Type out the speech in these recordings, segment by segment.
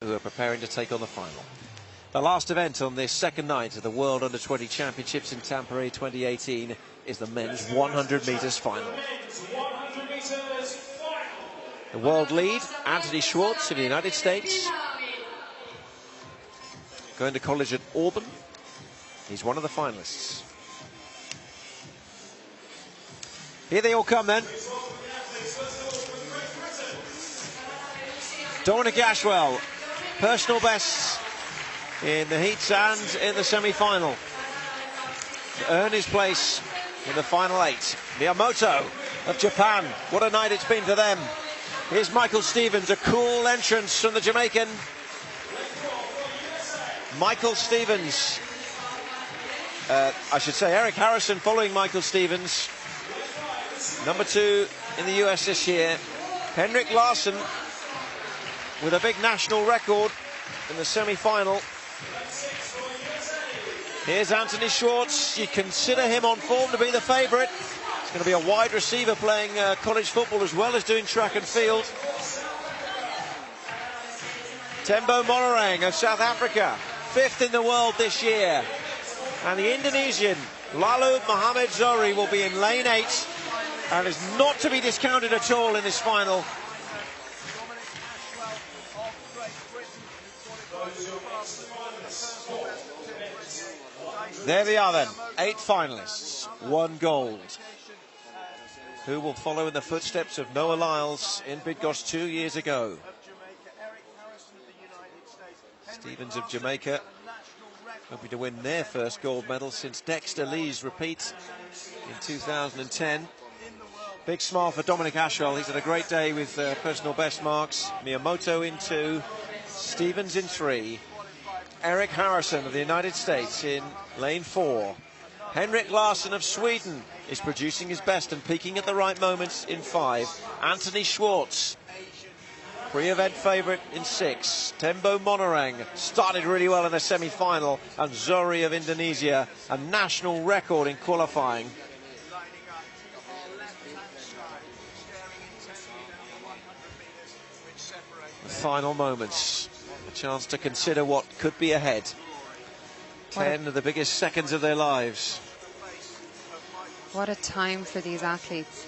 who are preparing to take on the final. The last event on this second night of the World Under-20 Championships in Tampere 2018 is the men's 100 metres final. The world lead, Anthony Schwartz in the United States, going to college at Auburn. He's one of the finalists. Here they all come then. Dominic Ashwell, personal bests in the heats and in the semi-final to earn his place in the final 8. Miyamoto of Japan, what a night it's been for them. Here's Michael Stevens, a cool entrance from the Jamaican. Michael Stevens, I should say Eric Harrison following Michael Stevens. Number 2 in the US this year. Henrik Larsson with a big national record in the semi-final. Here's Anthony Schwartz. You consider him on form to be the favourite. He's going to be a wide receiver playing college football as well as doing track and field. Tembo Monorang of South Africa, 5th in the world this year. And the Indonesian, Lalu Muhammad Zohri, will be in lane 8 and is not to be discounted at all in this final. There they are then, 8 finalists, 1 gold. Who will follow in the footsteps of Noah Lyles in Bydgoszcz 2 years ago? Stevens of Jamaica, hoping to win their first gold medal since Dexter Lee's repeat in 2010. Big smile for Dominic Ashwell. He's had a great day with personal best marks. Miyamoto in 2, Stevens in 3. Eric Harrison of the United States in lane 4. Henrik Larsson of Sweden is producing his best and peaking at the right moments in 5. Anthony Schwartz, pre-event favourite in 6. Tembo Monorang started really well in the semi-final, and Zohri of Indonesia, a national record in qualifying. The final moments, a chance to consider what could be ahead. 10 of the biggest seconds of their lives. What a time for these athletes.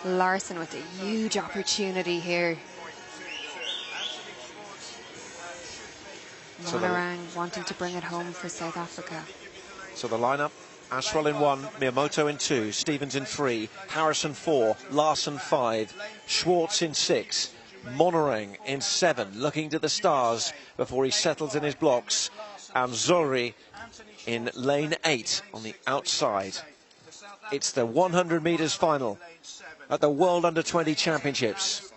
Larsson with a huge opportunity here. Monorang wanting to bring it home for South Africa. So the lineup: Ashwell in 1, Miyamoto in 2, Stevens in 3, Harrison 4, Larsson 5, Schwartz in 6, Monorang in 7, looking to the stars before he settles in his blocks, and Zohri in lane 8 on the outside. It's the 100 metres final at the World Under-20 Championships.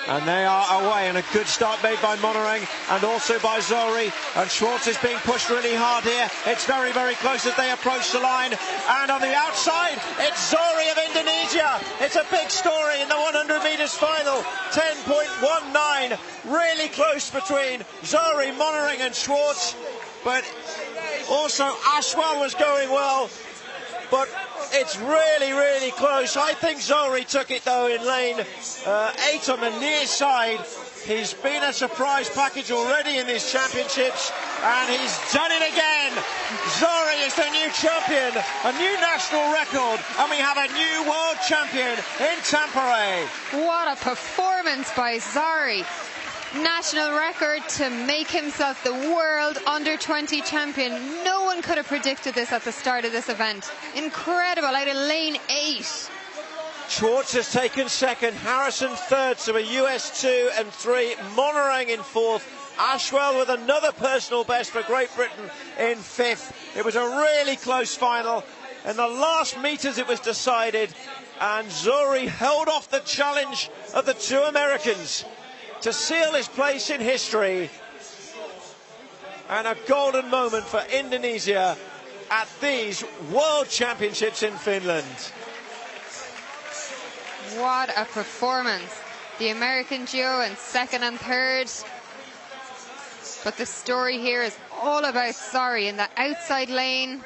And they are away, and a good start made by Monorang and also by Zohri, and Schwartz is being pushed really hard here. It's very, very close as they approach the line, and on the outside it's Zohri of Indonesia. It's a big story in the 100 metres final. 10.19, really close between Zohri, Monorang and Schwartz, but also Ashwell was going well, but it's really, really close. I think Zohri took it though in lane 8 on the near side. He's been a surprise package already in these championships, and he's done it again. Zohri is the new champion, a new national record, and we have a new world champion in Tampere. What a performance by Zohri. National record to make himself the world under-20 champion. No one could have predicted this at the start of this event. Incredible, out of lane 8. Schwartz has taken 2nd, Harrison 3rd, so a US 2 and 3, Monorang in 4th, Ashwell with another personal best for Great Britain in 5th. It was a really close final. In the last metres it was decided, and Zohri held off the challenge of the 2 Americans to seal his place in history, and a golden moment for Indonesia at these World Championships in Finland. What a performance. The American duo in 2nd and 3rd. But the story here is all about Zohri in the outside lane,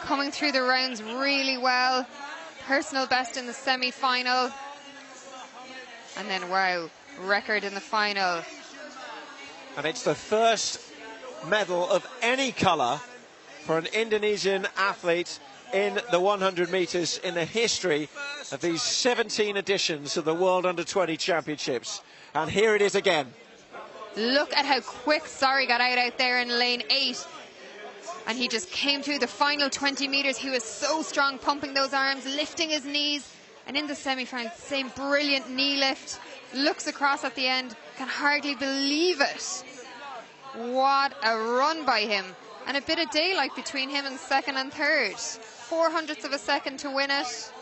coming through the rounds really well, personal best in the semi-final. And then, wow, record in the final. And it's the first medal of any colour for an Indonesian athlete in the 100 metres in the history of these 17 editions of the World Under-20 Championships. And here it is again. Look at how quick Zari got out there in lane 8. And he just came through the final 20 metres. He was so strong, pumping those arms, lifting his knees. And in the semi-final, same brilliant knee lift. Looks across at the end, can hardly believe it. What a run by him. And a bit of daylight between him and second and third. 0.04 of a second to win it.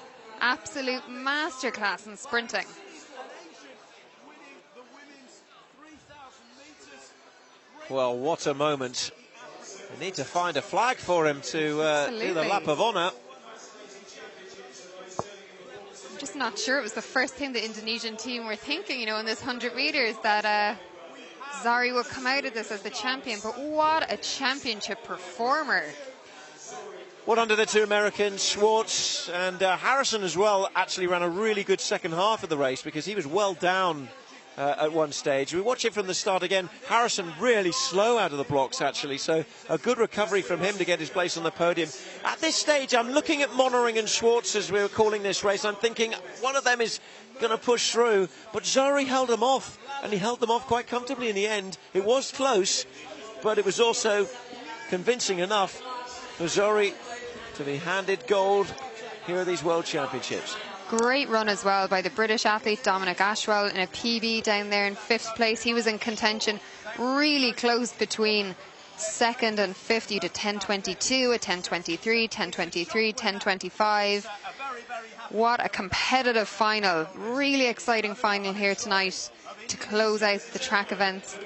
Absolute masterclass in sprinting. Well, what a moment. We need to find a flag for him to do the lap of honour. I'm just not sure it was the first thing the Indonesian team were thinking, you know, in this 100 metres, that Zari would come out of this as the champion. But what a championship performer. Well, under the two Americans, Schwartz and Harrison as well, actually ran a really good second half of the race, because he was well down at one stage. We watch it from the start again. Harrison really slow out of the blocks, actually, so a good recovery from him to get his place on the podium. At this stage, I'm looking at Monering and Schwartz as we were calling this race. I'm thinking one of them is going to push through, but Zari held them off, and he held them off quite comfortably in the end. It was close, but it was also convincing enough for Zari to be handed gold here at these World Championships. Great run as well by the British athlete Dominic Ashwell in a PB down there in 5th place. He was in contention, really close between second and 50 to 10.22, a 10.23, 10.23, 10.25. What a competitive final. Really exciting final here tonight to close out the track events